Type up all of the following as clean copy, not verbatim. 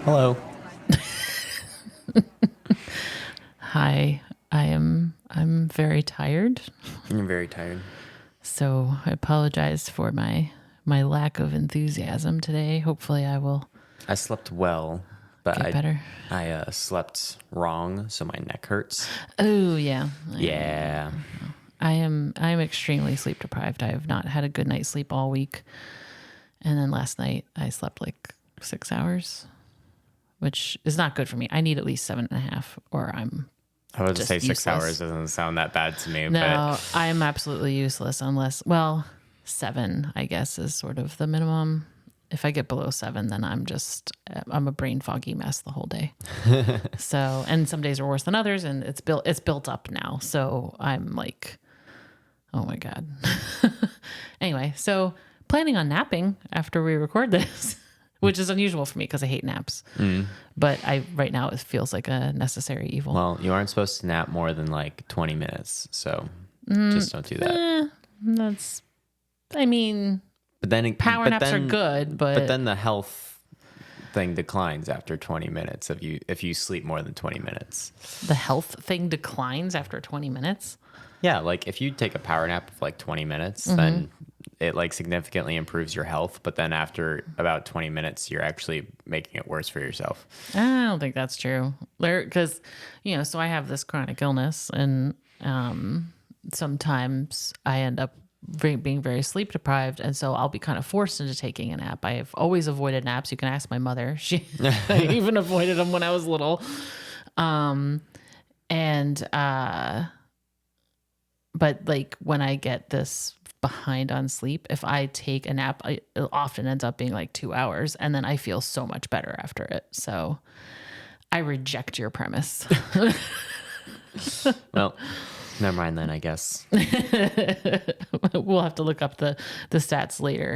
Hello. Hi, I'm very tired. You're very tired. So I apologize for my lack of enthusiasm today. Hopefully I will I slept well, but get better. I slept wrong, so my neck hurts. Oh yeah. Yeah. I am extremely sleep deprived. I have not had a good night's sleep all week. And then last night I slept like 6 hours, which is not good for me. I need at least 7.5 or I'm I was to say just 6 hours useless. doesn't sound that bad to me, but No, I'm absolutely useless unless, well, 7, I guess, is sort of the minimum. If I get below 7, then I'm a brain foggy mess the whole day. So, and some days are worse than others, and it's built up now. So I'm like, oh my God. Anyway, so planning on napping after we record this, which is unusual for me because I hate naps. But right now it feels like a necessary evil. well, you aren't supposed to nap more than like 20 minutes, so just don't do that. That's, I mean, But then power but naps are then good, but but then the health thing declines after 20 minutes if you sleep more than 20 minutes. the health thing declines after 20 minutes. Yeah, like if you take a power nap of like 20 minutes, then it like significantly improves your health. But then after about 20 minutes, you're actually making it worse for yourself. I don't think that's true. Because, so I have this chronic illness, and sometimes I end up being very sleep deprived, and so I'll be kind of forced into taking a nap. I've always avoided naps. You can ask my mother; I even avoided them when I was little. And but like when I get this behind on sleep, if I take a nap, it often ends up being like 2 hours, and then I feel so much better after it. So I reject your premise. Well, never mind then, I guess. We'll have to look up the stats later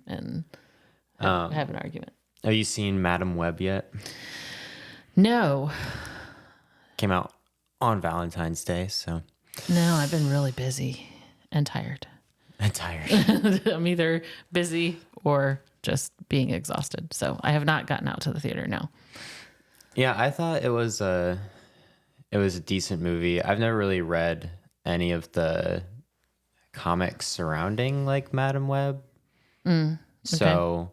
and have an argument. Have you seen Madam Web yet? No, Came out on Valentine's Day, so no, I've been really busy and tired. I'm tired. I'm either busy or just being exhausted. So I have not gotten out to the theater. No. Yeah, I thought it was a decent movie. I've never really read any of the comics surrounding like Madam Web. So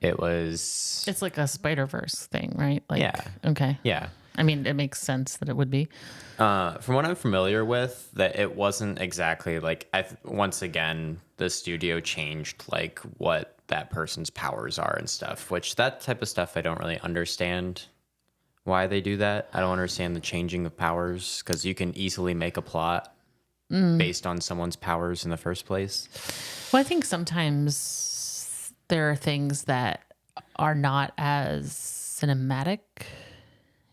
it was It's like a Spider-Verse thing, right? Like, yeah. okay. Yeah. I mean, it makes sense that it would be. From what I'm familiar with, that it wasn't exactly like once again the studio changed like what that person's powers are and stuff, which that type of stuff I don't really understand why they do that. I don't understand the changing of powers because you can easily make a plot based on someone's powers in the first place. Well, I think sometimes there are things that are not as cinematic,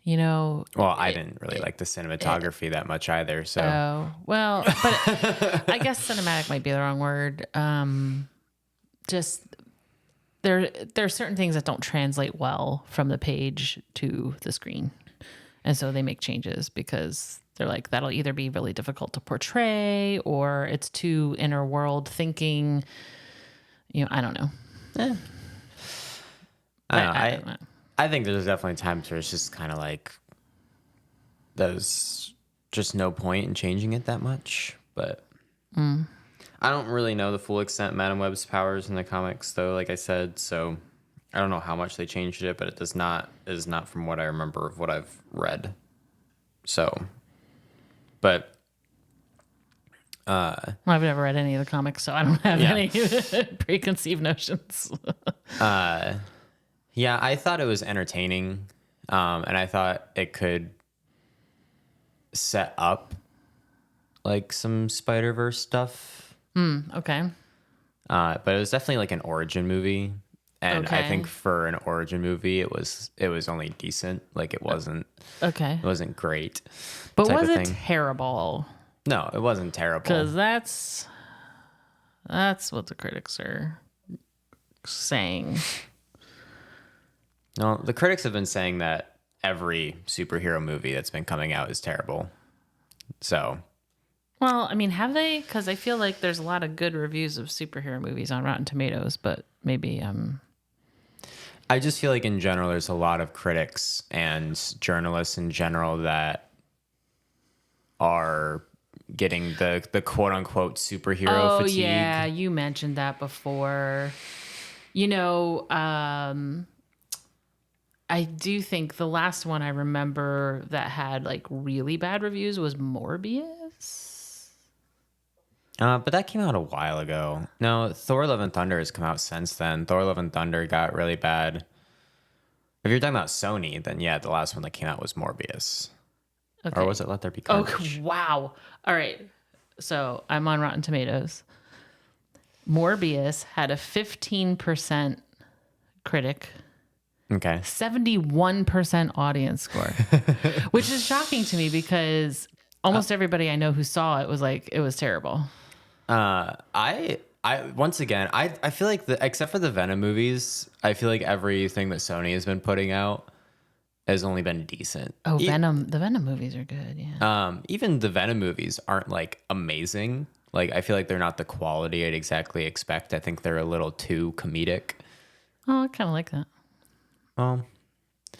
you know. Well, I didn't really like the cinematography that much either, so Oh, well, but I guess cinematic might be the wrong word. Just there are certain things that don't translate well from the page to the screen. And so they make changes because they're like, that'll either be really difficult to portray or it's too inner world thinking. I don't know. I don't know. I don't know. I think there's definitely times where it's just kind of like there's just no point in changing it that much. But I don't really know the full extent of Madam Web's powers in the comics, though. Like I said, so I don't know how much they changed it, but it is not from what I remember of what I've read. So, but Well, I've never read any of the comics, so I don't have Yeah. any preconceived notions. yeah, I thought it was entertaining, and I thought it could set up like some Spider-Verse stuff. Okay. But it was definitely like an origin movie, and I Okay. think for an origin movie, it was only decent. Like Okay. it wasn't great. But type was of it thing. terrible? No, it wasn't terrible. Because that's what the critics are saying. No, the critics have been saying that every superhero movie that's been coming out is terrible. So Well, I mean, have they? Because I feel like there's a lot of good reviews of superhero movies on Rotten Tomatoes, but maybe I just feel like in general, there's a lot of critics and journalists in general that are getting the quote unquote superhero Oh, fatigue. yeah. You mentioned that before. You know, I do think the last one I remember that had like really bad reviews was Morbius. But that came out a while ago. No, Thor: Love and Thunder has come out since then. Thor: Love and Thunder got really bad. If you're talking about Sony, then yeah, the last one that came out was Morbius. Okay. Or was it Let There Be Oh, Carnage? wow. All right. So I'm on Rotten Tomatoes. Morbius had a 15% critic, Okay. 71% audience score, which is shocking to me because almost everybody I know who saw it was like, it was terrible. I once again, I feel like except for the Venom movies, I feel like everything that Sony has been putting out has only been decent. Oh, Venom. The Venom movies are good. Yeah. Even the Venom movies aren't like amazing. Like I feel like they're not the quality I'd exactly expect. I think they're a little too comedic. Oh, I kind of like that. Well,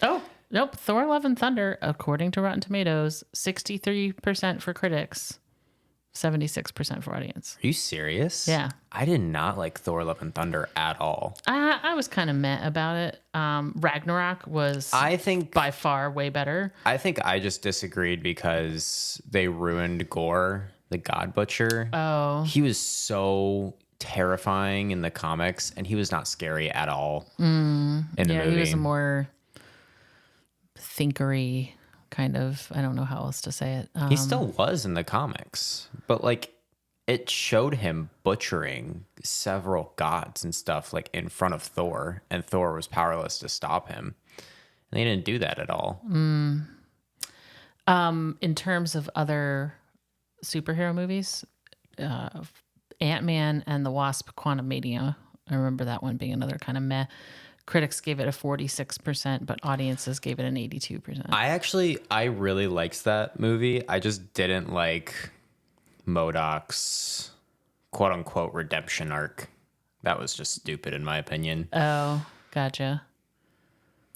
Oh, nope. Thor: Love and Thunder, according to Rotten Tomatoes, 63% for critics, 76% for audience. are you serious? Yeah. I did not like Thor: Love and Thunder at all. I was kind of meh about it. Ragnarok was, I think by far way better. I think I just disagreed because they ruined Gore, the God Butcher. Oh, He was so terrifying in the comics, and he was not scary at all in the yeah, movie. he was a more thinkery kind of. I don't know how else to say it. He still was in the comics, but like it showed him butchering several gods and stuff like in front of Thor, and Thor was powerless to stop him. And they didn't do that at all. In terms of other superhero movies, Ant-Man and the Wasp: Quantumania. I remember that one being another kind of meh. Critics gave it a 46%, but audiences gave it an 82%. I really liked that movie. I just didn't like MODOK's quote unquote redemption arc. That was just stupid in my opinion. Oh, gotcha.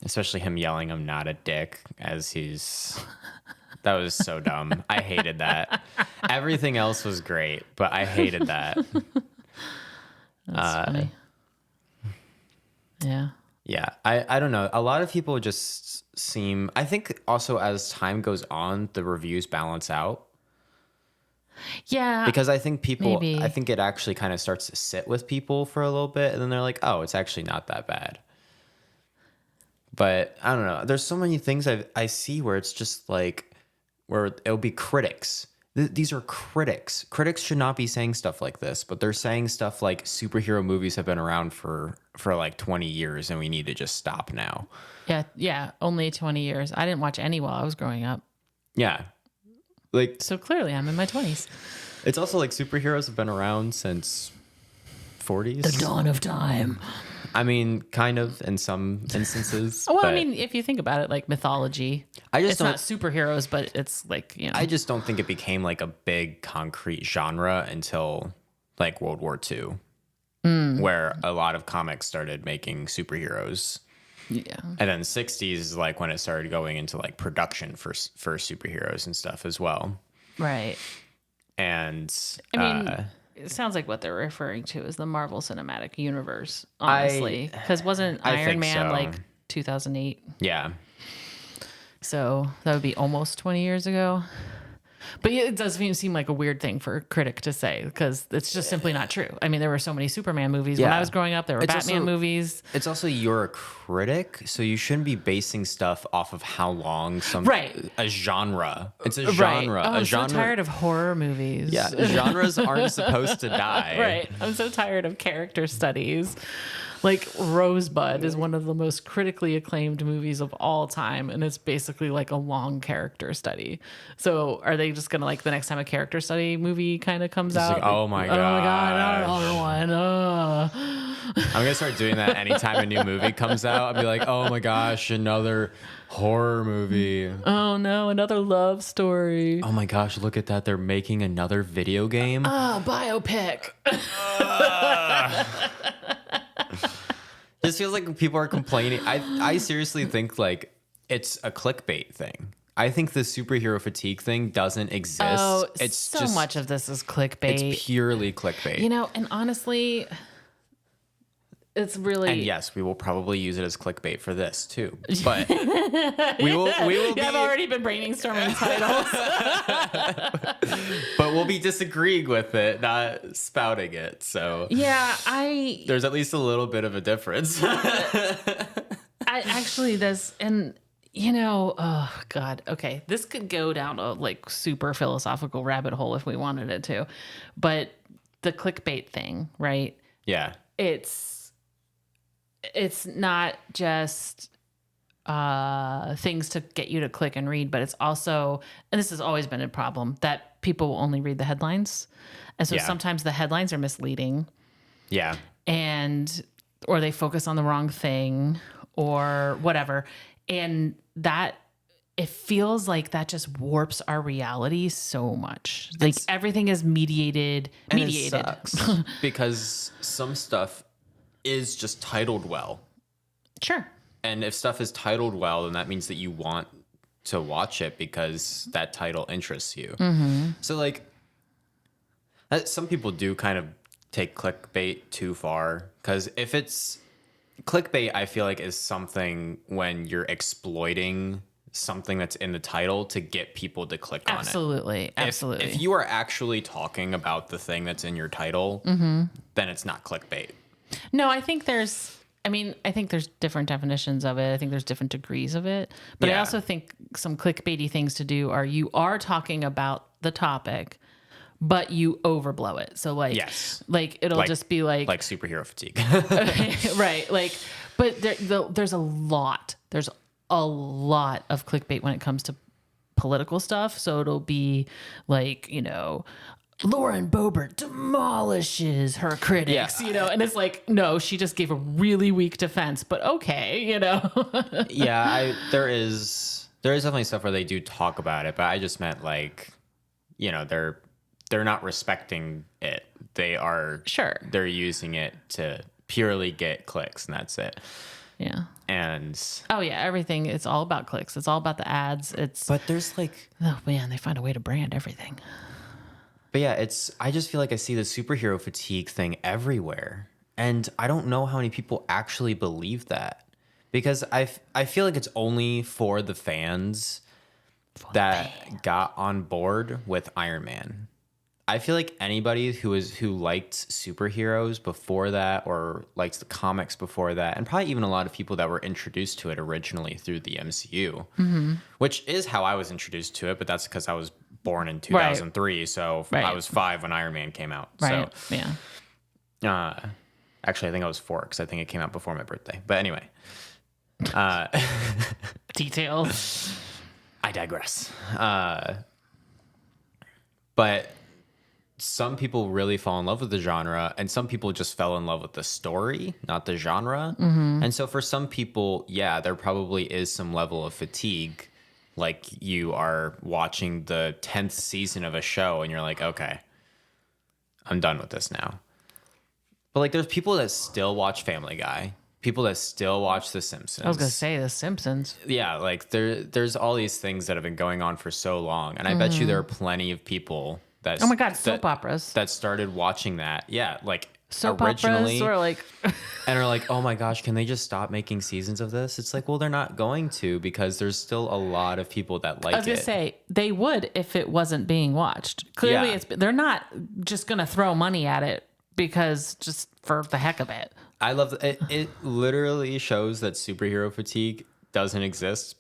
Especially him yelling I'm not a dick that was so dumb. I hated that. Everything else was great, but I hated that. That's funny. Yeah. Yeah, I don't know. A lot of people just seem, I think also as time goes on, the reviews balance out. Yeah. Because I think maybe. I think it actually kind of starts to sit with people for a little bit, and then they're like, oh, it's actually not that bad. But I don't know. There's so many things I see where it's just like, where it'll be critics. These are critics. Critics should not be saying stuff like this, but they're saying stuff like superhero movies have been around for like 20 years and we need to just stop now. Yeah. Only 20 years. I didn't watch any while I was growing up. Yeah. Like, So clearly I'm in my 20s. it's also like superheroes have been around since 40s. The dawn of time. I mean, kind of in some instances. Well, I but mean, if you think about it, like mythology, I just it's don't. not superheroes, but it's like, you know. I just don't think it became like a big concrete genre until like World War II, where a lot of comics started making superheroes. Yeah. And then 60s is like when it started going into like production for superheroes and stuff as well. Right. And I mean, it sounds like what they're referring to is the Marvel Cinematic Universe, honestly. Because wasn't I Iron think Man so. like 2008? yeah, So that would be almost 20 years ago. But yeah, it does seem like a weird thing for a critic to say because it's just simply not true. I mean, there were so many Superman movies when Yeah. I was growing up. There were It's Batman also- movies. it's also you're a critic, so you shouldn't be basing stuff off of how long Right. a genre. It's a Right. genre. Oh, a I'm genre. so tired of horror movies. Yeah, genres aren't supposed to die. Right. I'm so tired of character studies. Like Rosebud is one of the most critically acclaimed movies of all time, and it's basically like a long character study. So are they just gonna like the next time a character study movie kind of comes out? like, oh my not gosh. another one. I'm gonna start doing that anytime a new movie comes out. I'll be like, oh my gosh, another horror movie. Oh no, another love story. Oh my gosh, look at that. They're making another video game. Biopic. This feels like people are complaining. I seriously think like it's a clickbait thing. I think the superhero fatigue thing doesn't exist. Oh, It's so just much of this is clickbait. It's purely clickbait. You know, and honestly, it's really. And yes, we will probably use it as clickbait for this too. But we will I've already been brainstorming titles. but we'll be disagreeing with it, not spouting it. So Yeah, there's at least a little bit of a difference. Oh God. Okay. This could go down a like super philosophical rabbit hole if we wanted it to. But the clickbait thing, right? Yeah. It's not just things to get you to click and read, but it's also, and this has always been a problem, that people will only read the headlines. And so sometimes the headlines are misleading. Yeah. Or they focus on the wrong thing or whatever. And that, it feels like that just warps our reality so much. Like everything is mediated. It sucks because some stuff is just titled well. Sure. And if stuff is titled well, then that means that you want to watch it because that title interests you. Mm-hmm. So like some people do kind of take clickbait too far, because if it's clickbait, I feel like is something when you're exploiting something that's in the title to get people to click on it. Absolutely. If you are actually talking about the thing that's in your title, then it's not clickbait. No, I think there's different definitions of it. I think there's different degrees of it. But I also think some clickbaity things to do are you are talking about the topic, but you overblow it. So like, like it'll just be like superhero fatigue. right. Like, but there's a lot of clickbait when it comes to political stuff. So it'll be like, Lauren Boebert demolishes her critics, and it's like, no, she just gave a really weak defense, but okay, Yeah, there is definitely stuff where they do talk about it, but I just meant like, they're not respecting it. They're using it to purely get clicks, and that's it. Yeah. And everything, it's all about clicks. It's all about the ads. But there's like, oh man, they find a way to brand everything. But yeah, I just feel like I see the superhero fatigue thing everywhere. And I don't know how many people actually believe that. Because I feel like it's only for the fans got on board with Iron Man. I feel like anybody who liked superheroes before that, or liked the comics before that, and probably even a lot of people that were introduced to it originally through the MCU, which is how I was introduced to it, but that's because I was born in 2003, so I was 5 when Iron Man came out. Right. So, yeah. Actually, I think I was 4 because I think it came out before my birthday. But anyway, details. I digress. But some people really fall in love with the genre, and some people just fell in love with the story, not the genre. And so for some people, there probably is some level of fatigue. Like you are watching the 10th season of a show and you're like, okay, I'm done with this now. But like there's people that still watch Family Guy, people that still watch The Simpsons. I was going to say The Simpsons. Yeah, like there's all these things that have been going on for so long. And I bet you there are plenty of people that... Oh my God, soap operas. That started watching that. Yeah, like soap originally... operas or like... and are like, oh my gosh, can they just stop making seasons of this? It's like, well, they're not going to, because there's still a lot of people that like it. I was going to say, they would if it wasn't being watched. Clearly, they're not just going to throw money at it because just for the heck of it. I love it. It literally shows that superhero fatigue doesn't exist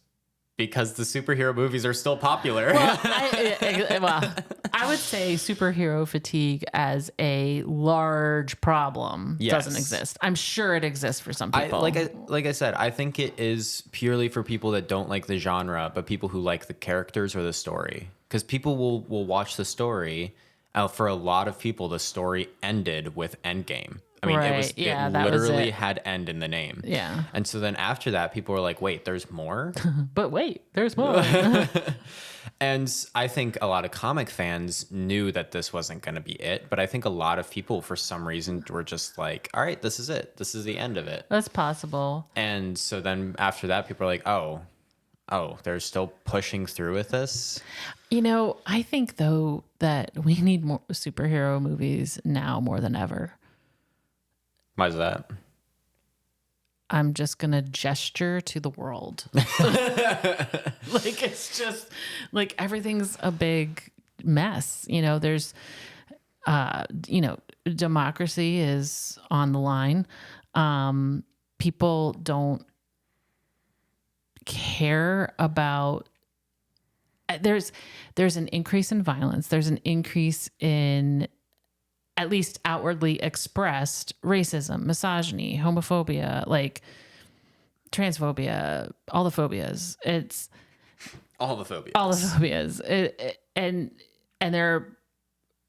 because the superhero movies are still popular. Well, I would say superhero fatigue as a large problem doesn't exist. I'm sure it exists for some people. Like I said, I think it is purely for people that don't like the genre, but people who like the characters or the story. Because people will watch the story. For a lot of people, the story ended with Endgame. I mean, it literally had end in the name. Yeah. And so then after that, people were like, wait, there's more? But wait, there's more. And I think a lot of comic fans knew that this wasn't going to be it, but I think a lot of people, for some reason, were just like, all right, this is it. This is the end of it. That's possible. And so then after that, people are like, oh, they're still pushing through with this. I think though that we need more superhero movies now more than ever. Why is that? I'm just going to gesture to the world. Like, it's just like everything's a big mess. There's, democracy is on the line. People don't care about, there's an increase in violence. There's an increase in, at least outwardly expressed, racism, misogyny, homophobia, like transphobia, all the phobias. It's All the phobias. all the phobias. And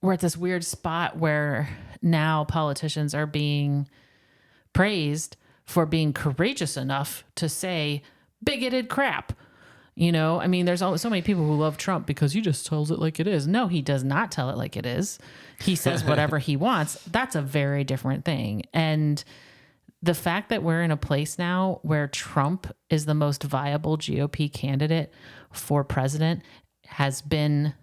we're at this weird spot where now politicians are being praised for being courageous enough to say bigoted crap. There's so many people who love Trump because he just tells it like it is. No, he does not tell it like it is. He says whatever he wants. That's a very different thing. And the fact that we're in a place now where Trump is the most viable GOP candidate for president has been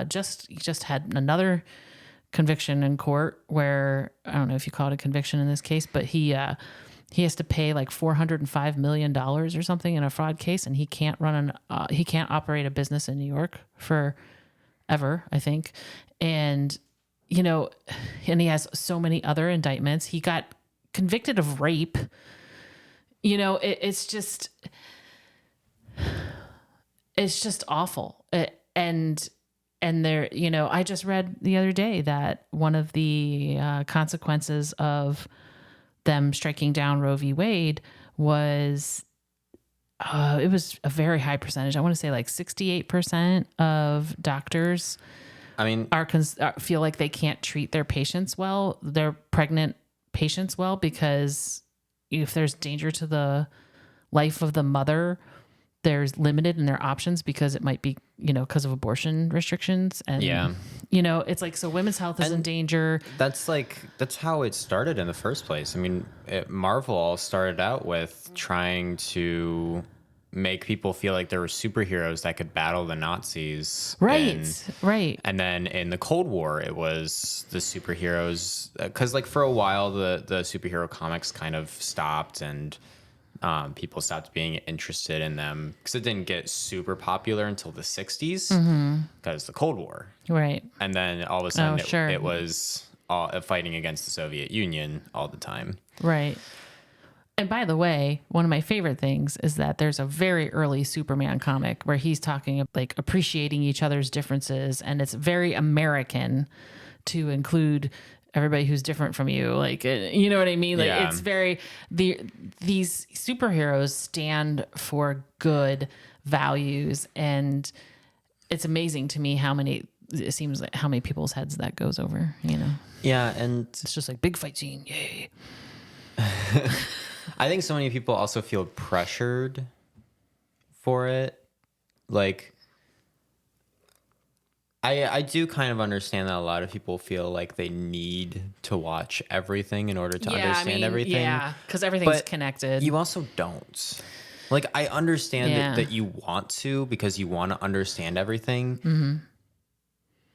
just had another conviction in court where, I don't know if you call it a conviction in this case, but he has to pay like $405 million or something in a fraud case, and he can't he can't operate a business in New York forever, I think. And and he has so many other indictments. He got convicted of rape. It's just awful. And there, I just read the other day that one of the consequences of them striking down Roe v. Wade was it was a very high percentage. I want to say like 68% of doctors feel like they can't treat their patients well, their pregnant patients well, because if there's danger to the life of the mother, there's limited in their options because it might be, because of abortion restrictions. And, it's like, so women's health is in danger. That's how it started in the first place. Marvel all started out with trying to make people feel like there were superheroes that could battle the Nazis. Right. And then in the Cold War, it was the superheroes, because for a while, the superhero comics kind of stopped, and people stopped being interested in them because it didn't get super popular until the 60s because the Cold War. Right. And then all of a sudden it was all fighting against the Soviet Union all the time. Right. And by the way, one of my favorite things is that there's a very early Superman comic where he's talking like appreciating each other's differences. And it's very American to include everybody who's different from you. Like, you know what I mean? Like, it's very, these superheroes stand for good values. And it's amazing to me it seems like how many people's heads that goes over, Yeah. And it's just like big fight scene. Yay. I think so many people also feel pressured for it. Like, I do kind of understand that a lot of people feel like they need to watch everything in order to understand everything. Yeah, because everything's connected. You also don't. Like, I understand that you want to because you want to understand everything. Mm-hmm.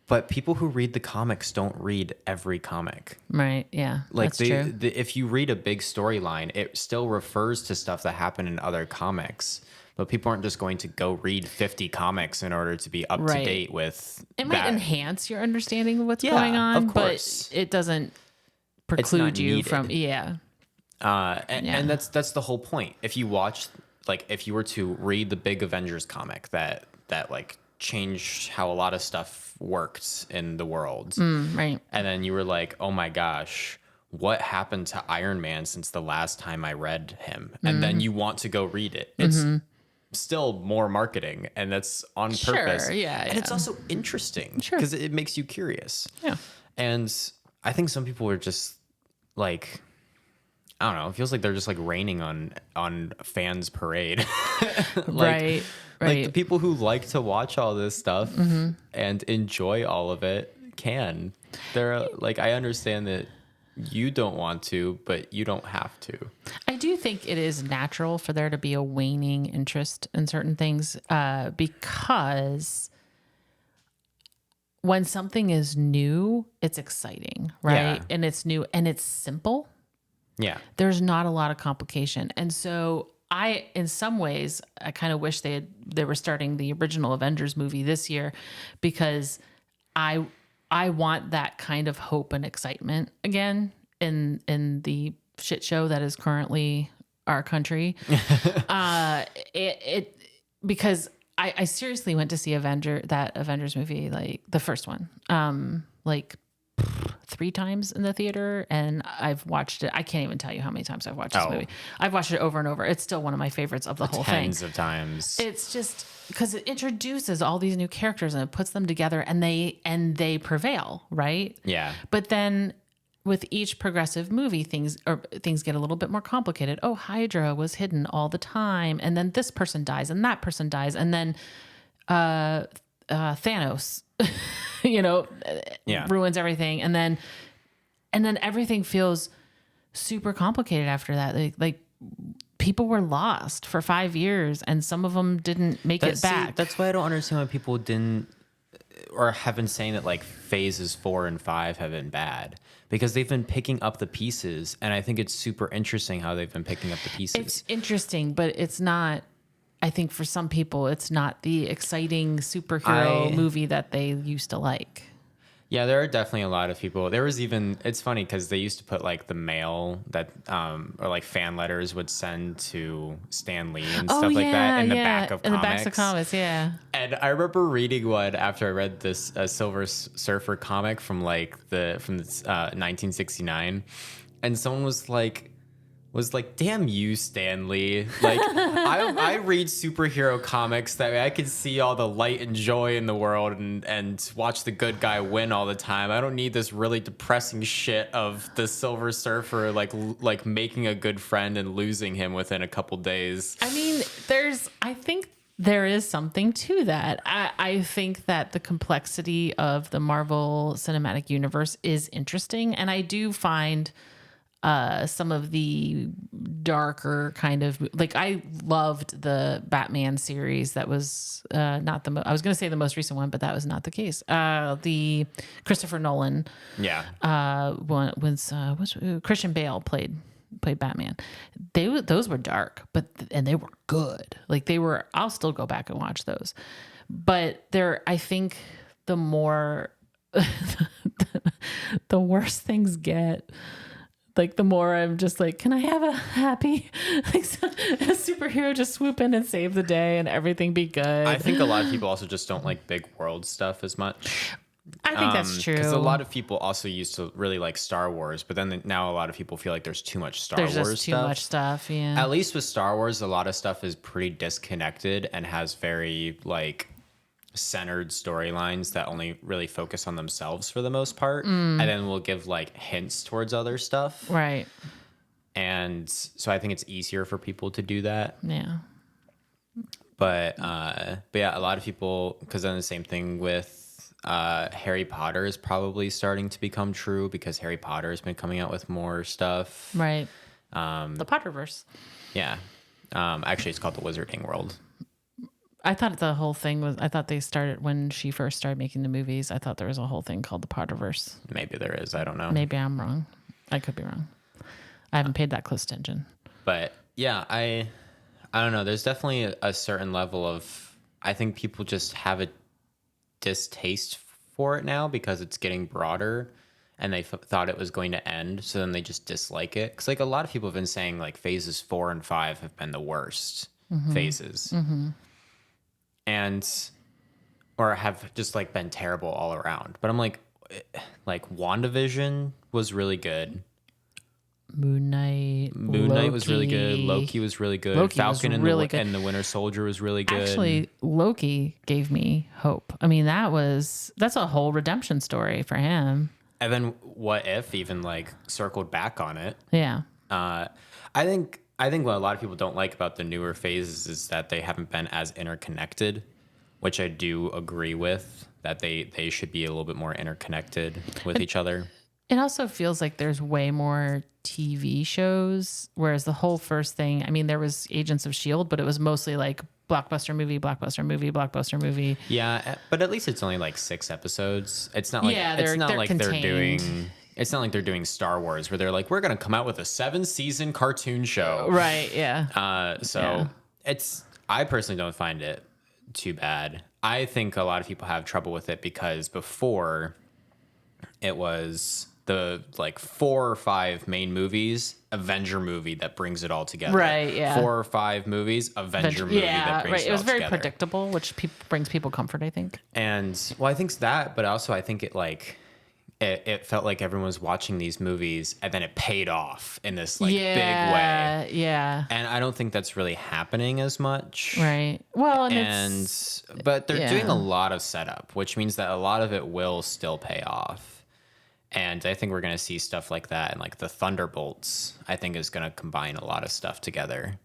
But people who read the comics don't read every comic. Right, yeah, like that's true. If you read a big storyline, it still refers to stuff that happened in other comics. But people aren't just going to go read 50 comics in order to be up to date with it. Might enhance your understanding of what's Yeah, going on, of course. But it doesn't preclude you needed. from, And that's the whole point. If you watch, like, if you were to read the big Avengers comic that like changed how a lot of stuff worked in the world, right? And then you were like, oh my gosh, what happened to Iron Man since the last time I read him? And then you want to go read it. It's still more marketing, and that's on purpose. And it's also interesting because it makes you curious. Yeah. And I think some people are just like, I don't know. It feels like they're just like raining on fans' parade. Right. Like the people who like to watch all this stuff and enjoy all of it can. They're like, I understand that you don't want to, but you don't have to. I do think it is natural for there to be a waning interest in certain things because when something is new, it's exciting, right? Yeah. And it's new and it's simple. Yeah. There's not a lot of complication. And so in some ways, I kind of wish they were starting the original Avengers movie this year because I want that kind of hope and excitement again in the shit show that is currently our country. Because I seriously went to see that Avengers movie, like the first one, like 3 times in the theater, and I've watched it. I can't even tell you how many times I've watched this movie. I've watched it over and over. It's still one of my favorites of the whole thing. Tens of times. It's just because it introduces all these new characters and it puts them together, and they prevail, right? Yeah. But then with each progressive movie, things get a little bit more complicated. Oh, Hydra was hidden all the time, and then this person dies, and that person dies, and then Thanos, ruins everything, and then everything feels super complicated after that. Like people were lost for 5 years, and some of them didn't make it back. That's why I don't understand why people didn't or have been saying that like phases 4 and 5 have been bad, because they've been picking up the pieces, and I think it's super interesting how they've been picking up the pieces. It's interesting, but it's not. I think for some people, it's not the exciting superhero movie that they used to like. Yeah, there are definitely a lot of people. There was even, it's funny because they used to put like the mail that, or like fan letters would send to Stan Lee and stuff like that in the back of comics. In the backs of comics, yeah. And I remember reading one after I read this Silver Surfer comic from 1969, and someone was like, damn you, Stan Lee. Like, I read superhero comics that way I can see all the light and joy in the world and watch the good guy win all the time. I don't need this really depressing shit of the Silver Surfer like making a good friend and losing him within a couple days. I mean, I think there is something to that. I think that the complexity of the Marvel Cinematic Universe is interesting, and I do find some of the darker kind of, like, I loved the Batman series that was not I was going to say the most recent one, but that was not the case. The Christopher Nolan one was Christian Bale played Batman. Those were dark, and they were good. Like, they were, I'll still go back and watch those. But I think the more the worse things get, like, the more I'm just like, can I have a happy, like, a superhero just swoop in and save the day and everything be good? I think a lot of people also just don't like big world stuff as much. I think that's true. Because a lot of people also used to really like Star Wars, but then now a lot of people feel like there's too much Star Wars stuff. There's just too much stuff, yeah. At least with Star Wars, a lot of stuff is pretty disconnected and has very, like, centered storylines that only really focus on themselves for the most part, and then we'll give like hints towards other stuff, right? And so I think it's easier for people to do that. Yeah. But yeah, a lot of people, because then the same thing with Harry Potter is probably starting to become true, because Harry Potter has been coming out with more stuff, right? The Potterverse. Yeah. Actually, it's called the Wizarding World. I thought the whole thing was, I thought they started when she first started making the movies. I thought there was a whole thing called the Potterverse. Maybe there is. I don't know. Maybe I'm wrong. I could be wrong. I haven't paid that close attention. But yeah, I don't know. There's definitely a certain level of, I think people just have a distaste for it now because it's getting broader, and they thought it was going to end. So then they just dislike it. Because like a lot of people have been saying like phases 4 and 5 have been the worst phases. Mm-hmm. Or have just like been terrible all around. But I'm like WandaVision was really good. Moon Knight was really good. Loki was really good. Falcon and the Winter Soldier was really good. Actually, Loki gave me hope. I mean, that's a whole redemption story for him. And then What If even like circled back on it. Yeah. I think what a lot of people don't like about the newer phases is that they haven't been as interconnected, which I do agree with. That they should be a little bit more interconnected with each other. It also feels like there's way more TV shows, whereas the whole first thing, I mean, there was Agents of S.H.I.E.L.D., but it was mostly like blockbuster movie, blockbuster movie, blockbuster movie. Yeah, but at least it's only like 6 episodes. It's not like Yeah, they're contained. it's not like they're doing Star Wars where they're like, we're gonna come out with a 7-season cartoon show. Right, yeah. So Yeah. I personally don't find it too bad. I think a lot of people have trouble with it because before it was the like 4 or 5 main movies, Avenger movie that brings it all together. Right, yeah. 4 or 5 movies, Avenger movie that brings right. it It all was very together. predictable, which brings people comfort, I think. And well, I think it's that, but also I think it felt like everyone was watching these movies and then it paid off in this like big way. Yeah. And I don't think that's really happening as much. Right. Well, But they're doing yeah. a lot of setup, which means that a lot of it will still pay off. And I think we're going to see stuff like that. And like the Thunderbolts, I think is going to combine a lot of stuff together.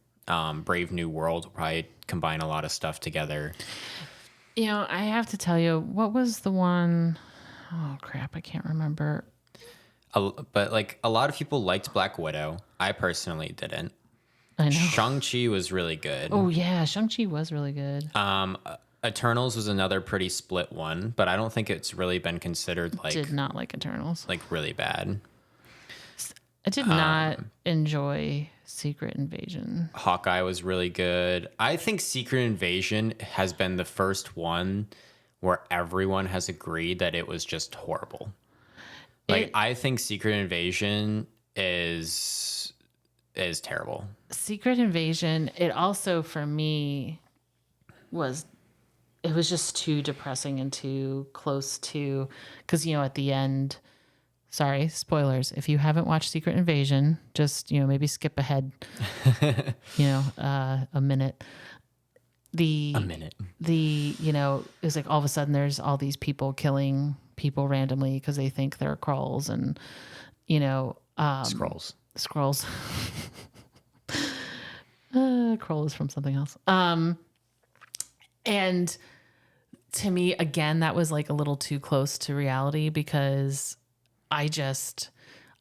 Brave New World will probably combine a lot of stuff together. I have to tell you, what was the one? Oh, crap. I can't remember. But like a lot of people liked Black Widow. I personally didn't. I know. Shang-Chi was really good. Oh, yeah. Shang-Chi was really good. Eternals was another pretty split one, but I don't think it's really been considered Did not like Eternals. like really bad. I did not enjoy Secret Invasion. Hawkeye was really good. I think Secret Invasion has been the first one where everyone has agreed that it was just horrible. Like I think Secret Invasion is terrible. Secret Invasion, it also for me it was just too depressing and too close to, because at the end, sorry, spoilers, if you haven't watched Secret Invasion, just maybe skip ahead a minute. It was like all of a sudden there's all these people killing people randomly because they think they're Skrulls and Scrolls. Kroll is from something else. And to me, again, that was like a little too close to reality because I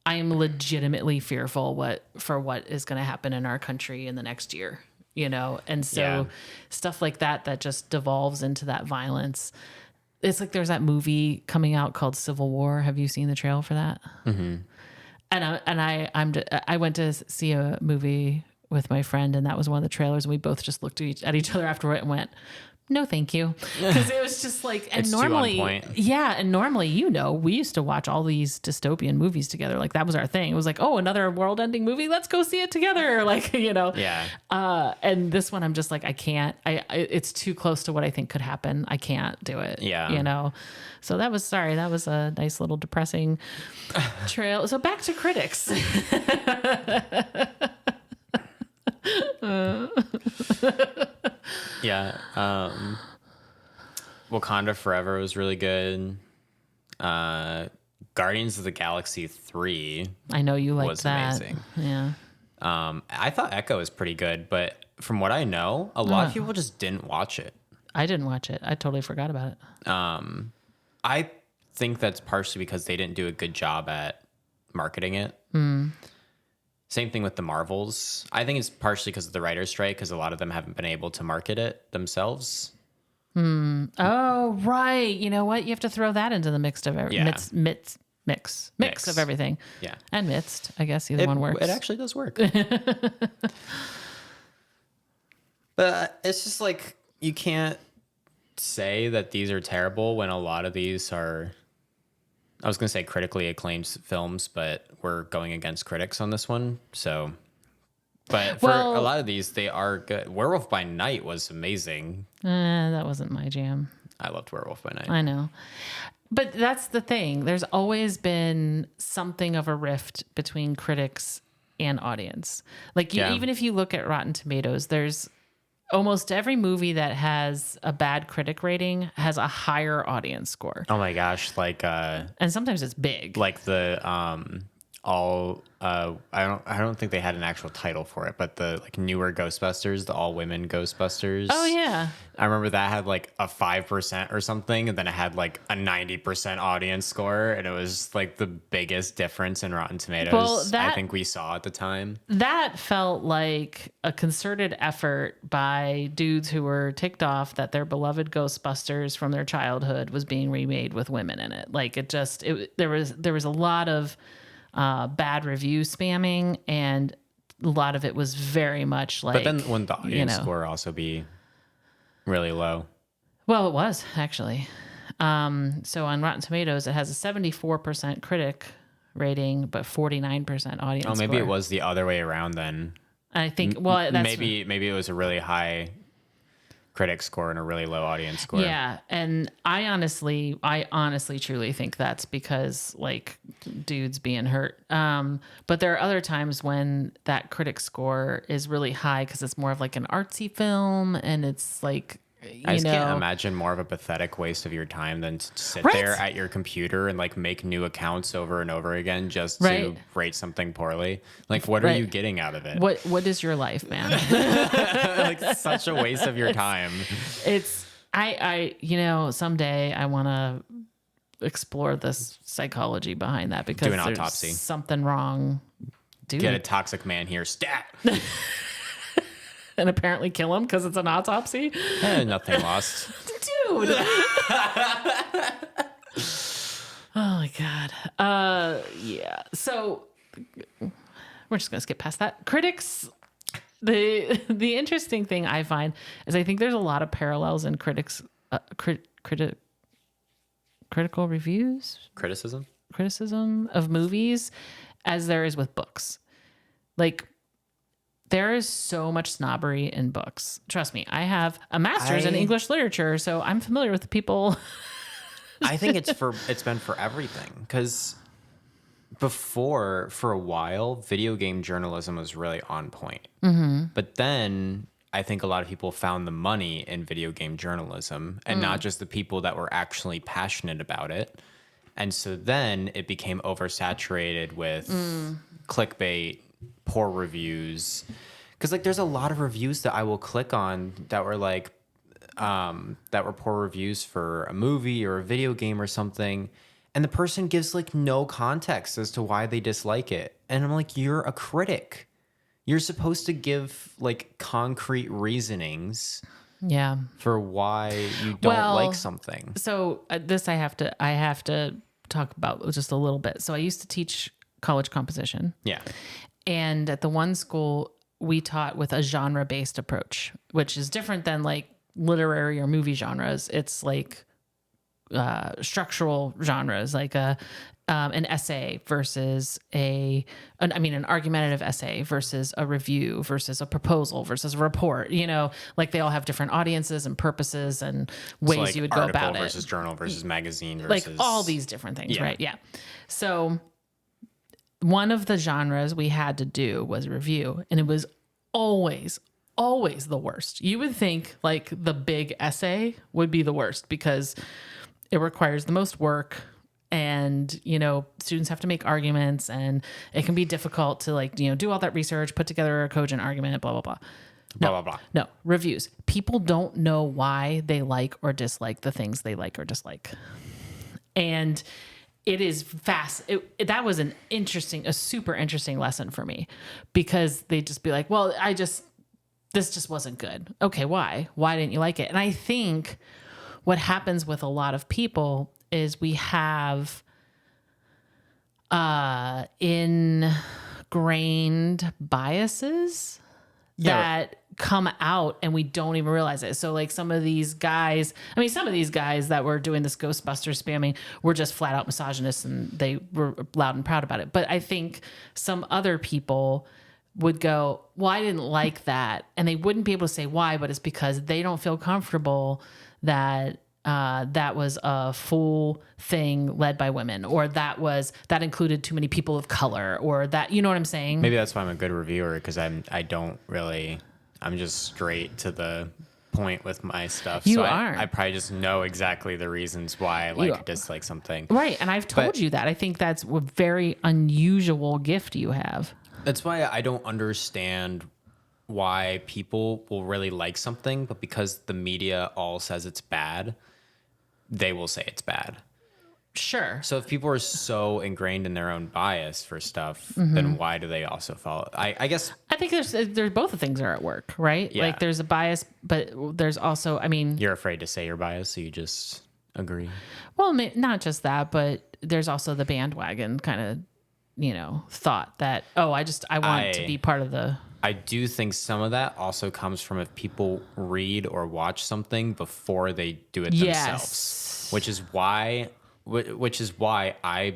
am legitimately fearful for what is going to happen in our country in the next year, And so stuff like that just devolves into that violence. It's like there's that movie coming out called Civil War. Have you seen the trailer for that? Mm-hmm. And I went to see a movie with my friend, and that was one of the trailers, and we both just looked at each other afterward and went, no, thank you. Because it was just like, and it's normally, too on point. yeah. And normally, we used to watch all these dystopian movies together. Like that was our thing. It was like, oh, another world ending movie. Let's go see it together. Like, Yeah. And this one, I'm just like, I can't, it's too close to what I think could happen. I can't do it. Yeah. So that was a nice little depressing trail. So back to critics. Yeah. Wakanda Forever was really good. Guardians of the Galaxy 3 I know you liked was that. amazing. Yeah. I thought Echo was pretty good, but from what I know, a lot of people just didn't watch it. I didn't watch it. I totally forgot about it. I think that's partially because they didn't do a good job at marketing it. Same thing with the Marvels. I think it's partially because of the writer's strike, because a lot of them haven't been able to market it themselves. Oh, right. You know what? You have to throw that into the mix of everything. Mix of everything. Yeah. And midst. I guess either one works. It actually does work. But it's just like, you can't say that these are terrible when a lot of these are, I was going to say critically acclaimed films, but we're going against critics on this one. So, but for a lot of these, they are good. Werewolf by Night was amazing. That wasn't my jam. I loved Werewolf by Night. I know. But that's the thing. There's always been something of a rift between critics and audience. Like even if you look at Rotten Tomatoes, there's almost every movie that has a bad critic rating has a higher audience score. Oh my gosh. Like, And sometimes it's big. the all I don't think they had an actual title for it, but the like newer Ghostbusters, the all women Ghostbusters. Oh yeah. I remember that had like a 5% or something, and then it had like a 90% audience score, and it was like the biggest difference in Rotten Tomatoes Well, I think we saw at the time. that felt like a concerted effort by dudes who were ticked off that their beloved Ghostbusters from their childhood was being remade with women in it. Like there was a lot of bad review spamming, and a lot of it was very much like. But then wouldn't the audience know, score also be really low? Well, it was actually. So on Rotten Tomatoes, it has a 74% critic rating, but 49% audience. Oh, maybe score. it was the other way around then. I think. Well, that's maybe it was a really high critic score and a really low audience score. Yeah, and I honestly, truly think that's because like dudes being hurt. But there are other times when that critic score is really high because it's more of like an artsy film, and it's like I just can't imagine more of a pathetic waste of your time than to sit Right. there at your computer and like make new accounts over and over again just Right. to rate something poorly. Like, what are Right. you getting out of it? What is your life, man? Like, such a waste of your time. It's I someday I want to explore this psychology behind that because Do an there's autopsy. something wrong. Dude. Get a toxic man here, stat. And apparently kill him because it's an autopsy. Nothing lost. Dude. Oh my God. Yeah. So we're just gonna skip past that. Critics. The interesting thing I find is I think there's a lot of parallels in critical reviews, criticism of movies as there is with books. Like, there is so much snobbery in books. Trust me, I have a master's in English literature, so I'm familiar with the people. I think it's been for everything, because before, for a while, video game journalism was really on point. Mm-hmm. But then I think a lot of people found the money in video game journalism, and not just the people that were actually passionate about it. And so then it became oversaturated with clickbait, poor reviews. Because like there's a lot of reviews that I will click on that were like that were poor reviews for a movie or a video game or something, and the person gives like no context as to why they dislike it. And I'm like, you're a critic. You're supposed to give like concrete reasonings Yeah. for why you don't like something. So this I have to talk about just a little bit. So I used to teach college composition. Yeah. And at the one school, we taught with a genre-based approach, which is different than like literary or movie genres. It's like structural genres, like an essay versus an argumentative essay versus a review versus a proposal versus a report. You know, like they all have different audiences and purposes and ways So like you would go about it. article versus journal versus magazine versus Like all these different things, Yeah. right? Yeah. So one of the genres we had to do was review, and it was always the worst. You would think like the big essay would be the worst because it requires the most work, and students have to make arguments, and it can be difficult to like do all that research, put together a cogent argument, blah blah blah. blah blah blah. No, reviews. People don't know why they like or dislike the things they like or dislike. And it is fast. That was a super interesting lesson for me, because they'd just be like, well, this just wasn't good. Okay, why? Why didn't you like it? And I think what happens with a lot of people is we have ingrained biases that come out and we don't even realize it. So like some of these guys that were doing this Ghostbusters spamming were just flat out misogynists, and they were loud and proud about it. But I think some other people would go, well, I didn't like that. And they wouldn't be able to say why, but it's because they don't feel comfortable that that was a full thing led by women, or that included too many people of color, or that, you know what I'm saying? Maybe that's why I'm a good reviewer, because I'm just straight to the point with my stuff. You so are. I probably just know exactly the reasons why I like or dislike something. Right. And I've told you that. I think that's a very unusual gift you have. That's why I don't understand why people will really like something, but because the media all says it's bad, they will say it's bad. Sure. So if people are so ingrained in their own bias for stuff, then why do they also follow? I guess I think there's both the things are at work, right? Yeah. Like there's a bias, but there's also, I mean, you're afraid to say you're biased, so you just agree. well, not just that, but there's also the bandwagon kind of, thought that, oh, I want to be part of the. I do think some of that also comes from if people read or watch something before they do it themselves, which is why I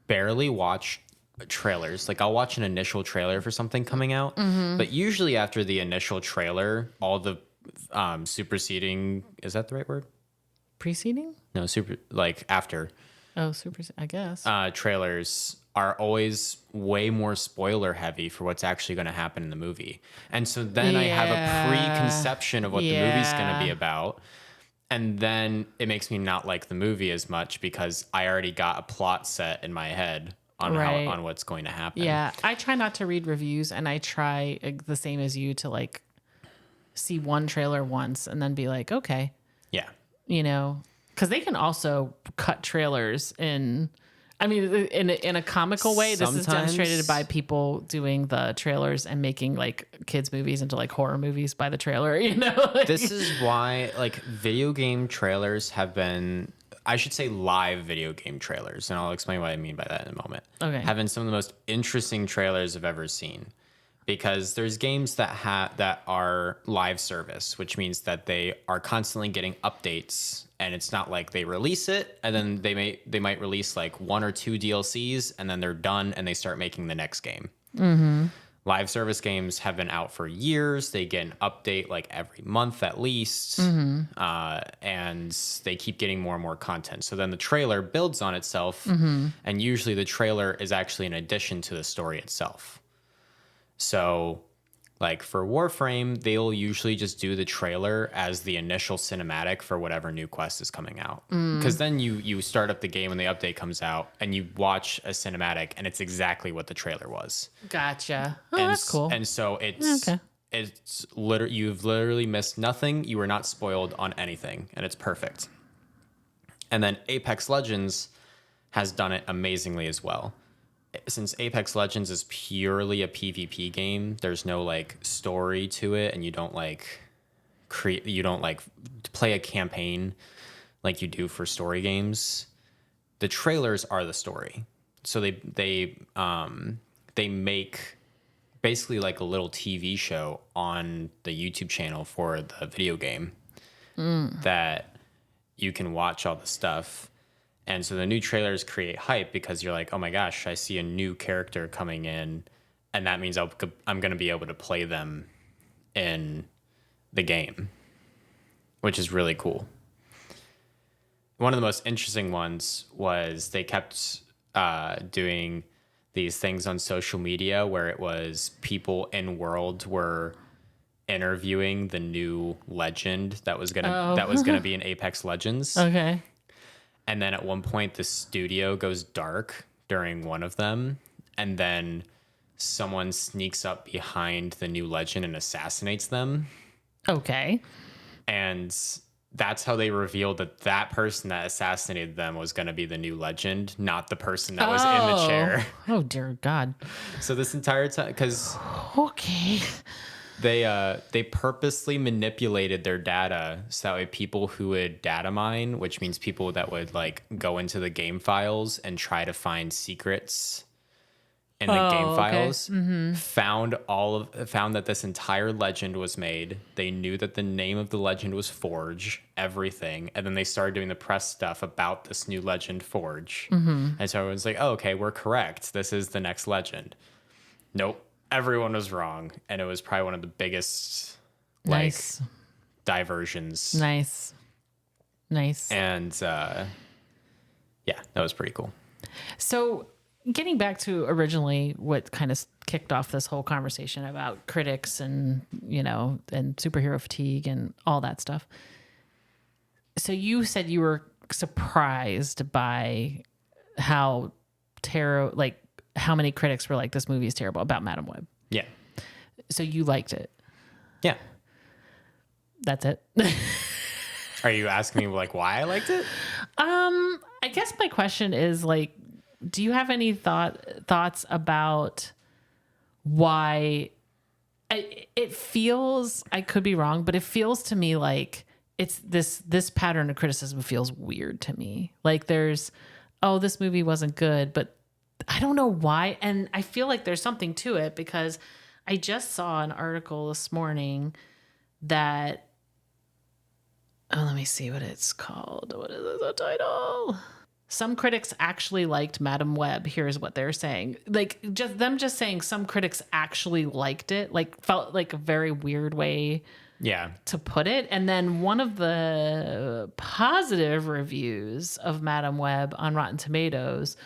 barely watch trailers. Like I'll watch an initial trailer for something coming out, but usually after the initial trailer, all the superseding, is that the right word? Preceding? No, like after. Oh, I guess. Trailers are always way more spoiler heavy for what's actually going to happen in the movie. And so then I have a preconception of what the movie's going to be about. And then it makes me not like the movie as much because I already got a plot set in my head on on what's going to happen. Yeah, I try not to read reviews, and I try the same as you to like see one trailer once and then be like, okay, Yeah. Because they can also cut trailers in. I mean, in a comical way, this is demonstrated by people doing the trailers and making like kids movies into like horror movies by the trailer, This is why like video game trailers have been, I should say live video game trailers, and I'll explain what I mean by that in a moment. Okay. Have been some of the most interesting trailers I've ever seen. Because there's games that are live service, which means that they are constantly getting updates, and it's not like they release it and then they might release like 1 or 2 DLCs and then they're done and they start making the next game. Live service games have been out for years. They get an update like every month at least, and they keep getting more and more content. So then the trailer builds on itself, and usually the trailer is actually an addition to the story itself. So, like for Warframe, they'll usually just do the trailer as the initial cinematic for whatever new quest is coming out. Because then you start up the game when the update comes out, and you watch a cinematic, and it's exactly what the trailer was. Gotcha. Oh, And that's cool. And so it's literally, you've literally missed nothing. You were not spoiled on anything, and it's perfect. And then Apex Legends has done it amazingly as well. Since Apex Legends is purely a PvP game, there's no like story to it, and you don't like play a campaign like you do for story games. The trailers are the story. So they make basically like a little TV show on the YouTube channel for the video game that you can watch all the stuff. And so the new trailers create hype because you're like, oh my gosh, I see a new character coming in, and that means I'm going to be able to play them in the game, which is really cool. One of the most interesting ones was they kept doing these things on social media where it was people in world were interviewing the new legend that was gonna be in Apex Legends. Okay. And then at one point, the studio goes dark during one of them, and then someone sneaks up behind the new legend and assassinates them. Okay. And that's how they revealed that person that assassinated them was going to be the new legend, not the person that was in the chair. Oh, dear God. So this entire time, because okay, they purposely manipulated their data so that way people who would data mine, which means people that would like go into the game files and try to find secrets in the game files, found that this entire legend was made. They knew that the name of the legend was Forge, everything, and then they started doing the press stuff about this new legend Forge. And so everyone's like, oh, okay, we're correct. This is the next legend. Nope. Everyone was wrong, and it was probably one of the biggest diversions. Nice. And yeah, that was pretty cool. So getting back to originally what kind of kicked off this whole conversation about critics and, and superhero fatigue and all that stuff. So you said you were surprised by how how many critics were like, this movie is terrible, about Madam Web. Yeah. So you liked it. Yeah. That's it. Are you asking me like why I liked it? I guess my question is like, do you have any thoughts about why it feels, I could be wrong, but it feels to me like it's this pattern of criticism feels weird to me. Like there's, oh, this movie wasn't good, but I don't know why. And I feel like there's something to it because I just saw an article this morning that, oh, let me see what it's called. What is the title? Some critics actually liked Madam Web. Here's what they're saying. Like just saying some critics actually liked it, like felt like a very weird way to put it. And then one of the positive reviews of Madam Web on Rotten Tomatoes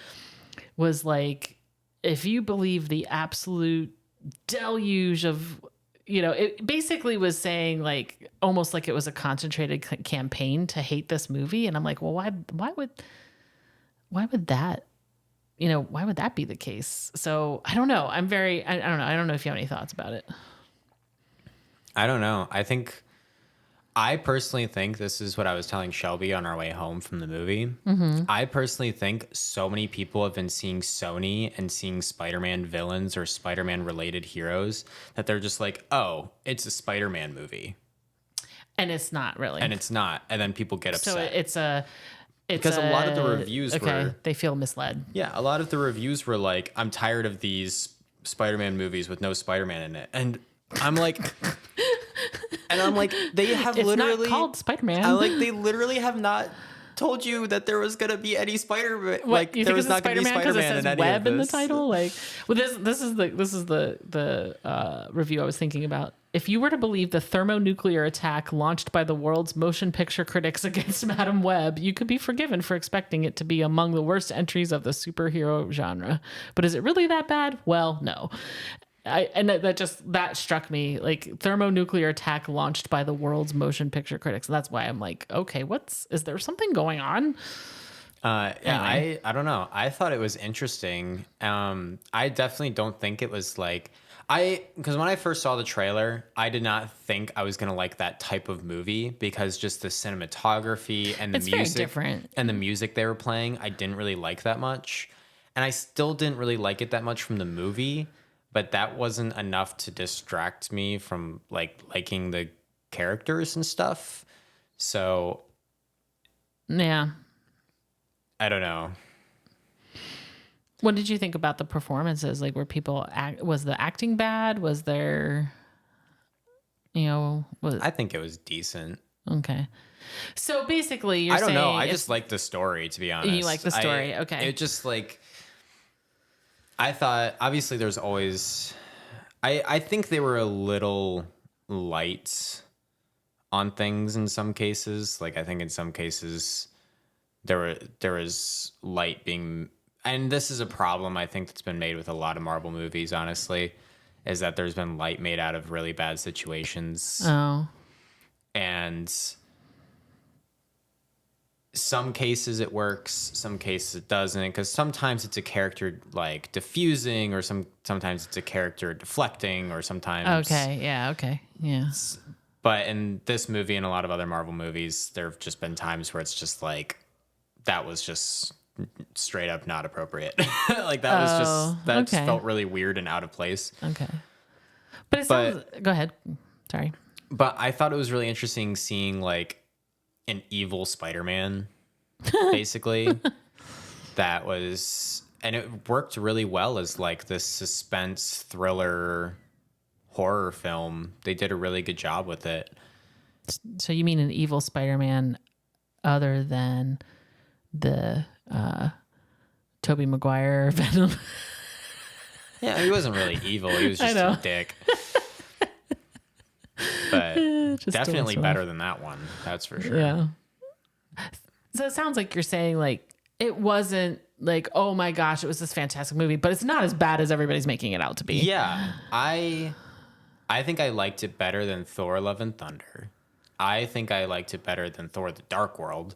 was like, if you believe the absolute deluge of, it basically was saying like, almost like it was a concentrated campaign to hate this movie. And I'm like, well, why would that, why would that be the case? So I don't know. I don't know. I don't know if you have any thoughts about it. I don't know. I personally think this is what I was telling Shelby on our way home from the movie. Mm-hmm. I personally think so many people have been seeing Sony and seeing Spider-Man villains or Spider-Man related heroes that they're just like, oh, it's a Spider-Man movie. And it's not really. And it's not. And then people get upset. So because a lot of the reviews were... they feel misled. Yeah, a lot of the reviews were like, I'm tired of these Spider-Man movies with no Spider-Man in it. And I'm like... And I'm like, they have it's literally... not called Spider-Man. I'm like, they literally have not told you that there was going to be any Spider-Man. Like, there was not going to be Spider-Man in any Web of this. in the title? Like, well, this is the review I was thinking about. If you were to believe the thermonuclear attack launched by the world's motion picture critics against Madam Web, you could be forgiven for expecting it to be among the worst entries of the superhero genre. But is it really that bad? Well, no. That struck me, like thermonuclear attack launched by the world's motion picture critics. That's why I'm like, okay, is there something going on? Anyway. I don't know. I thought it was interesting. I definitely don't think it was like, because when I first saw the trailer, I did not think I was going to like that type of movie because just the cinematography and the music, very different. And the music they were playing, I didn't really like that much. And I still didn't really like it that much from the movie. But that wasn't enough to distract me from like liking the characters and stuff. So yeah, I don't know. What did you think about the performances? Like, was the acting bad? Was there, I think it was decent. Okay. So basically I don't know. I just like the story, to be honest. You like the story. Okay. It just like, I thought, obviously there's always, I think they were a little light on things in some cases. Like, I think in some cases there was light being, and this is a problem I think that's been made with a lot of Marvel movies, honestly, is that there's been light made out of really bad situations. Oh. And some cases it works, some cases it doesn't, because sometimes it's a character like diffusing, or sometimes it's a character deflecting, or sometimes yeah. But in this movie and a lot of other Marvel movies, there have just been times where it's just like, that was just straight up not appropriate. Like that felt really weird and out of place. Okay. Sounds, go ahead. Sorry. But I thought it was really interesting seeing like an evil Spider-Man, basically. And it worked really well as like this suspense thriller horror film. They did a really good job with it. So you mean an evil Spider-Man other than the Tobey Maguire Venom? Yeah, he wasn't really evil. He was just a dick. But definitely better than that one. That's for sure. Yeah. So it sounds like you're saying like it wasn't like, oh my gosh, it was this fantastic movie, but it's not as bad as everybody's making it out to be. Yeah. I think I liked it better than Thor Love and Thunder. I think I liked it better than Thor The Dark World.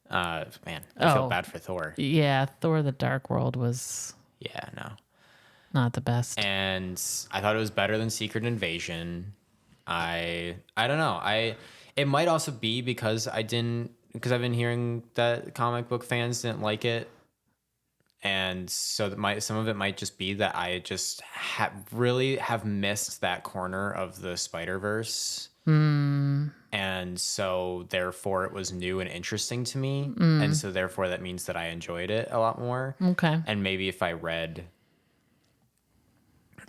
Man, I feel bad for Thor. Yeah, Thor The Dark World was Yeah, no. not the best. And I thought it was better than Secret Invasion. I don't know. It might also be because I've been hearing that comic book fans didn't like it. And so some of it might just be that I just really have missed that corner of the Spider-Verse. And so therefore it was new and interesting to me. And so therefore that means that I enjoyed it a lot more. Okay. And maybe if I read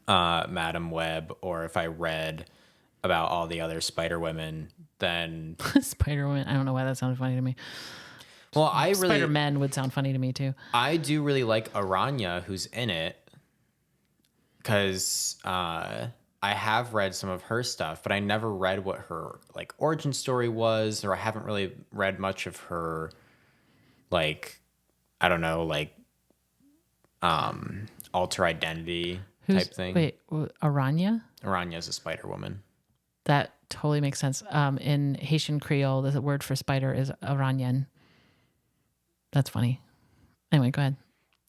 Madam Web, or if I read about all the other Spider-Women, then Spider-Man. I don't know why that sounded funny to me. well, Spider-Man would sound funny to me too. I do really like Aranya, who's in it, because I have read some of her stuff, but I never read what her like origin story was, or I haven't really read much of her, like, I don't know, like alter identity type thing. Wait, Aranya? Aranya's a Spider-Woman. That totally makes sense. In Haitian Creole, the word for spider is aranyan. That's funny. Anyway, go ahead.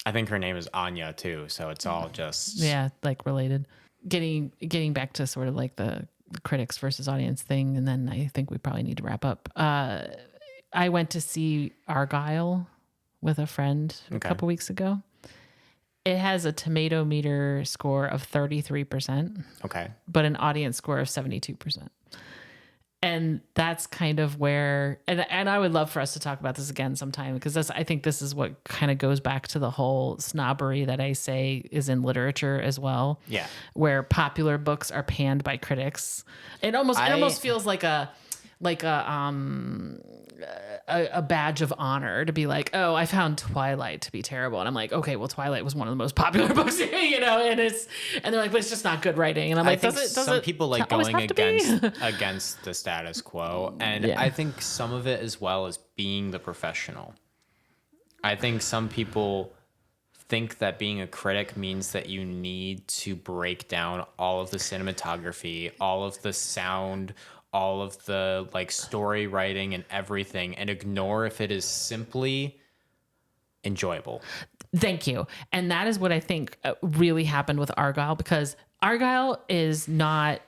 I think her name is Anya too, so it's all just Yeah, like related. Getting back to sort of like the critics versus audience thing, and then I think we probably need to wrap up. I went to see Argyle with a friend a couple weeks ago. It has a tomato meter score of 33%. Okay. But an audience score of 72%. And that's kind of where, and I would love for us to talk about this again sometime, because I think this is what kind of goes back to the whole snobbery that I say is in literature as well. Yeah. Where popular books are panned by critics. It almost feels like a badge of honor to be like, oh, I found Twilight to be terrible. And I'm like, okay, well, Twilight was one of the most popular books, and they're like, but it's just not good writing. And I'm like, some people like going against the status quo. And Yeah. I think some of it as well is being the professional. I think some people think that being a critic means that you need to break down all of the cinematography, all of the sound, all of the like story writing and everything, and ignore if it is simply enjoyable. Thank you. And that is what I think really happened with Argyle, because Argyle is not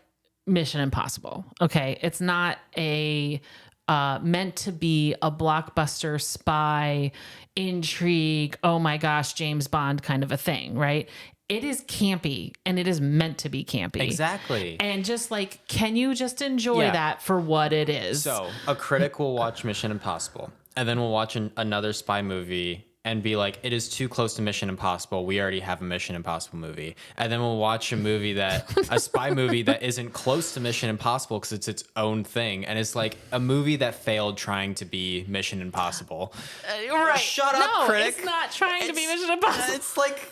Mission Impossible. Okay. It's not meant to be a blockbuster spy intrigue. Oh my gosh, James Bond kind of a thing, right? It is campy, and it is meant to be campy. Exactly. And just like, can you just enjoy that for what it is? So a critic will watch Mission Impossible, and then we'll watch another spy movie and be like, it is too close to Mission Impossible. We already have a Mission Impossible movie. And then we'll watch a spy movie that isn't close to Mission Impossible because it's its own thing. And it's like a movie that failed trying to be Mission Impossible. Right. Shut up, critic. It's not trying to be Mission Impossible. It's like...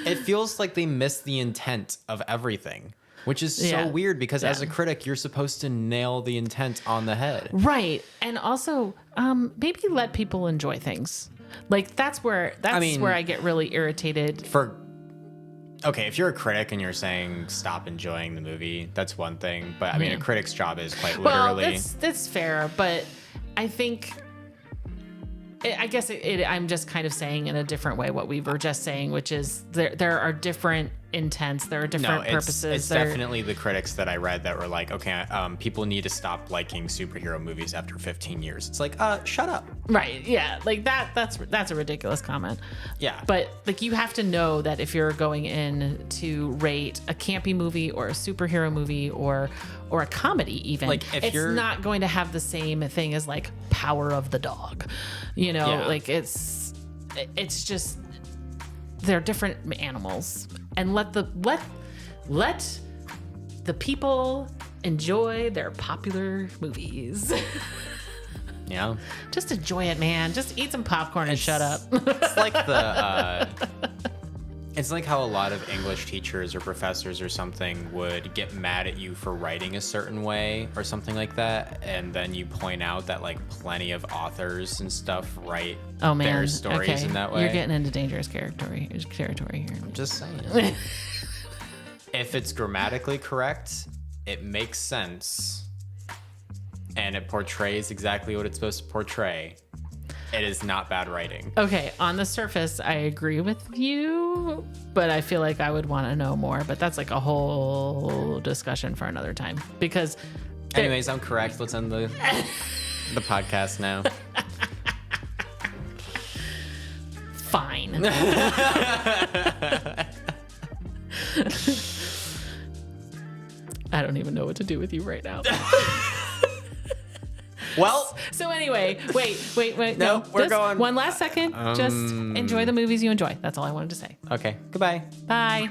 It feels like they missed the intent of everything, which is so weird, because as a critic, you're supposed to nail the intent on the head. Right. And also, maybe let people enjoy things. Like that's where I get really irritated. Okay, if you're a critic and you're saying stop enjoying the movie, that's one thing. But I mean, a critic's job is quite literally... Well, that's fair. But I think... I guess I'm just kind of saying in a different way what we were just saying, which is there are different intents, there are different purposes. It's definitely the critics that I read that were like, okay, people need to stop liking superhero movies after 15 years. It's like, shut up. Right. Yeah. Like that's a ridiculous comment. Yeah. But like, you have to know that if you're going in to rate a campy movie or a superhero movie or a comedy, even, like it's not going to have the same thing as like Power of the Dog, like it's just, they're different animals, and let the people enjoy their popular movies. Yeah. Just enjoy it, man. Just eat some popcorn and shut up. It's like It's like how a lot of English teachers or professors or something would get mad at you for writing a certain way or something like that, and then you point out that like plenty of authors and stuff write their stories in that way. You're getting into dangerous territory here. I'm just saying. If it's grammatically correct, it makes sense, and it portrays exactly what it's supposed to portray. It is not bad writing. Okay, on the surface, I agree with you, but I feel like I would want to know more. But that's like a whole discussion for another time. Because, anyways, I'm correct. Let's end the podcast now. Fine. I don't even know what to do with you right now. Well, so anyway, wait. No, we're going. One last second. Just enjoy the movies you enjoy. That's all I wanted to say. Okay. Goodbye. Bye.